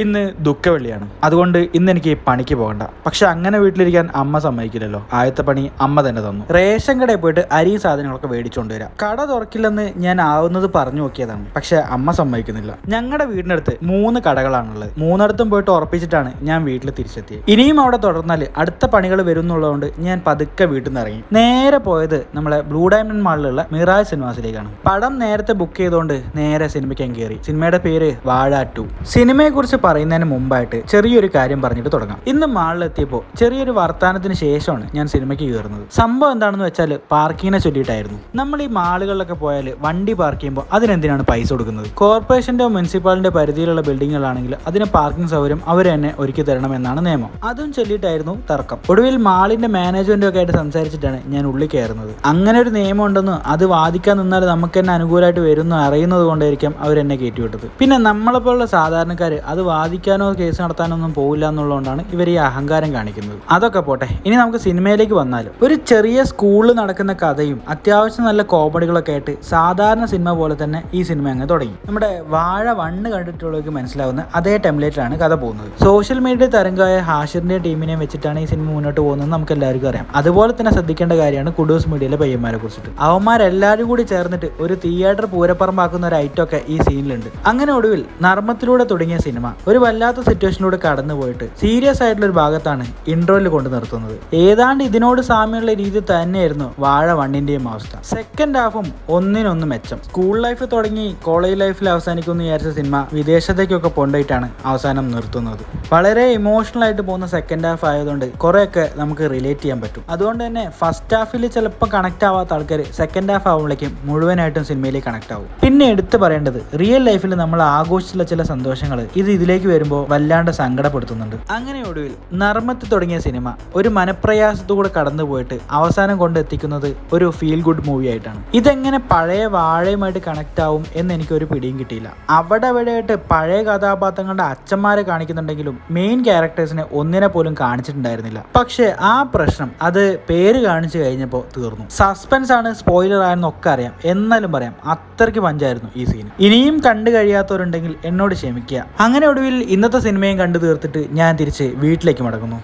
ഇന്ന് ദുഃഖവെള്ളിയാണ്. അതുകൊണ്ട് ഇന്ന് എനിക്ക് പണിക്ക് പോകണ്ട. പക്ഷെ അങ്ങനെ വീട്ടിലിരിക്കാൻ അമ്മ സമ്മതിക്കില്ലല്ലോ. ആദ്യത്തെ പണി അമ്മ തന്നെ തന്നു. റേഷൻ കടയിൽ പോയിട്ട് അരി സാധനങ്ങളൊക്കെ മേടിച്ചുകൊണ്ട് വരാം. കട തുറക്കില്ലെന്ന് ഞാൻ ആവുന്നത് പറഞ്ഞു നോക്കിയതാണ്. പക്ഷെ അമ്മ സമ്മതിക്കുന്നില്ല. ഞങ്ങളുടെ വീടിനടുത്ത് 3 കടകളാണുള്ളത്. 3ഇടത്തും പോയിട്ട് ഉറപ്പിച്ചിട്ടാണ് ഞാൻ വീട്ടിൽ തിരിച്ചെത്തിയത്. ഇനിയും അവിടെ തുടർന്നാൽ അടുത്ത പണികൾ വരുന്നുള്ളതുകൊണ്ട് ഞാൻ പതുക്കെ വീട്ടിൽ നിന്ന് ഇറങ്ങി. നേരെ പോയത് നമ്മളെ ബ്ലൂ ഡയമണ്ട് മാളിലുള്ള മിറാജ് സിനിമാസിലേക്കാണ്. പടം നേരത്തെ ബുക്ക് ചെയ്തുകൊണ്ട് നേരെ സിനിമയ്ക്ക് കയറി. സിനിമയുടെ പേര് വാഴ 2. സിനിമയെ കുറിച്ച് പറയുന്നതിന് മുമ്പായിട്ട് ചെറിയൊരു കാര്യം പറഞ്ഞിട്ട് തുടങ്ങാം. ഇന്ന് മാളിലെത്തിയപ്പോൾ ചെറിയൊരു വർത്താനത്തിന് ശേഷമാണ് ഞാൻ സിനിമയ്ക്ക് കയറുന്നത്. സംഭവം എന്താണെന്ന് വെച്ചാൽ പാർക്കിങ്ങിനെ ചൊല്ലിയിട്ടായിരുന്നു. നമ്മൾ ഈ മാളുകളിലൊക്കെ പോയാൽ വണ്ടി പാർക്ക് ചെയ്യുമ്പോൾ അതിനെന്തിനാണ് പൈസ കൊടുക്കുന്നത്? കോർപ്പറേഷന്റെ മുനിസിപ്പാലിറ്റിന്റെ പരിധിയിലുള്ള ബിൽഡിങ്ങുകളാണെങ്കിൽ അതിന് പാർക്കിംഗ് സൗകര്യം അവർ തന്നെ ഒരുക്കി തരണമെന്നാണ് നിയമം. അതും ചൊല്ലിയിട്ടായിരുന്നു തർക്കം. ഒടുവിൽ മാളിന്റെ മാനേജ്മെന്റും ഒക്കെ ആയിട്ട് സംസാരിച്ചിട്ടാണ് ഞാൻ ഉള്ളിൽ കയറുന്നത്. അങ്ങനെ ഒരു നിയമം ഉണ്ടെന്ന് അത് വാദിക്കാൻ നിന്നാൽ നമുക്ക് തന്നെ അനുകൂലമായിട്ട് വരുന്നു അറിയുന്നത് കൊണ്ടായിരിക്കും അവരെന്നെ കയറ്റിവിട്ടത്. പിന്നെ നമ്മളെപ്പോലുള്ള സാധാരണക്കാർ അത് വാദിക്കാനോ കേസ് നടത്താനോ ഒന്നും പോകില്ല എന്നുള്ളതുകൊണ്ടാണ് ഇവർ ഈ അഹങ്കാരം കാണിക്കുന്നത്. അതൊക്കെ പോട്ടെ, ഇനി നമുക്ക് സിനിമയിലേക്ക് വന്നാലും. ഒരു ചെറിയ സ്കൂളിൽ നടക്കുന്ന കഥയും അത്യാവശ്യം നല്ല കോമഡികളൊക്കെ ആയിട്ട് സാധാരണ സിനിമ പോലെ തന്നെ ഈ സിനിമ അങ്ങ് തുടങ്ങി. നമ്മുടെ വാഴ 1 കണ്ടിട്ടുള്ളവർക്ക് മനസ്സിലാവുന്ന അതേ ടെംപ്ലേറ്റിലാണ് കഥ പോകുന്നത്. സോഷ്യൽ മീഡിയ തരംഗമായ ഹാഷിറിന്റെ ടീമിനെയും വെച്ചിട്ടാണ് ഈ സിനിമ മുന്നോട്ട് പോകുന്നത് നമുക്ക് എല്ലാവർക്കും അറിയാം. അതുപോലെ തന്നെ ശ്രദ്ധിക്കേണ്ട കാര്യമാണ് കുഡൂസ് മീഡിയയിലെ പയ്യന്മാരെ കുറിച്ചിട്ട്. അവന്മാരെല്ലാവരും കൂടി ചേർന്നിട്ട് ഒരു തിയേറ്റർ പൂരപ്പറമ്പാക്കുന്ന ഒരു ഐറ്റം ഒക്കെ ഈ സീനിലുണ്ട്. അങ്ങനെ ഒടുവിൽ നർമ്മത്തിലൂടെ തുടങ്ങിയ സിനിമ ഒരു വല്ലാത്ത സിറ്റുവേഷനിലൂടെ കടന്നു പോയിട്ട് സീരിയസ് ആയിട്ടുള്ള ഒരു ഭാഗത്താണ് ഇൻട്രോയിൽ കൊണ്ട് നിർത്തുന്നത്. ഏതാണ്ട് ഇതിനോട് സാമ്യമുള്ള രീതി തന്നെയായിരുന്നു വാഴ 1ന്റെയും അവസ്ഥ. സെക്കൻഡ് ഹാഫും ഒന്നിനൊന്ന് മെച്ചം. സ്കൂൾ ലൈഫ് തുടങ്ങി കോളേജ് ലൈഫിൽ അവസാനിക്കുമെന്ന് വിചാരിച്ച സിനിമ വിദേശത്തേക്കൊക്കെ കൊണ്ടുപോയിട്ടാണ് അവസാനം നിർത്തുന്നത്. വളരെ ഇമോഷണൽ ആയിട്ട് പോകുന്ന സെക്കൻഡ് ഹാഫ് ആയതുകൊണ്ട് കുറെയൊക്കെ നമുക്ക് റിലേറ്റ് ചെയ്യാൻ പറ്റും. അതുകൊണ്ട് തന്നെ ഫസ്റ്റ് ഹാഫിൽ ചിലപ്പോൾ കണക്ട് ആവാത്ത ആൾക്കാർ സെക്കൻഡ് ഹാഫ് ആവുമ്പോഴേക്കും മുഴുവനായിട്ടും സിനിമയിലേക്ക് കണക്ട് ആവും. പിന്നെ എടുത്തു പറയേണ്ടത് റിയൽ ലൈഫിൽ നമ്മൾ ആഘോഷിച്ചുള്ള ചില സന്തോഷങ്ങൾ ഇതിലേക്ക് വരുമ്പോൾ വല്ലാണ്ട് സങ്കടപ്പെടുത്തുന്നുണ്ട്. അങ്ങനെ ഒടുവിൽ നർമ്മത്തിൽ തുടങ്ങിയ സിനിമ ഒരു മനപ്രയാസത്തോടെ കടന്നു പോയിട്ട് അവസാനം കൊണ്ടെത്തിക്കുന്നത് ഒരു ഫീൽ ഗുഡ് മൂവി ആയിട്ടാണ്. ഇതെങ്ങനെ പഴയ വാഴയുമായിട്ട് കണക്ട് ആവും എന്ന് എനിക്കൊരു പിടിയും കിട്ടിയില്ല. അവിടെ എവിടെയായിട്ട് പഴയ കഥാപാത്രങ്ങളുടെ അച്ഛന്മാരെ കാണിക്കുന്നുണ്ടെങ്കിലും മെയിൻ ക്യാരക്ടേഴ്സിനെ ഒന്നിനെ പോലും കാണിച്ചിട്ടുണ്ടായിരുന്നില്ല. പക്ഷെ ആ പ്രശ്നം അത് പേര് കാണിച്ചു കഴിഞ്ഞപ്പോൾ തീർന്നു. സസ്പെൻസ് ആണ്, സ്പോയിലർ ആണെന്നൊക്കെ അറിയാം, എന്നാലും പറയാം അത്രയ്ക്ക് പഞ്ചായിരുന്നു ഈ സീൻ. ഇനിയും കണ്ടു കഴിയാത്തവരുണ്ടെങ്കിൽ എന്നോട് ക്ഷമിക്കുക. അങ്ങനെ ഒടുവിൽ ഇന്നത്തെ സിനിമയും കണ്ടു തീർത്തിട്ട് ഞാൻ തിരിച്ച് വീട്ടിലേക്ക് മടങ്ങുന്നു.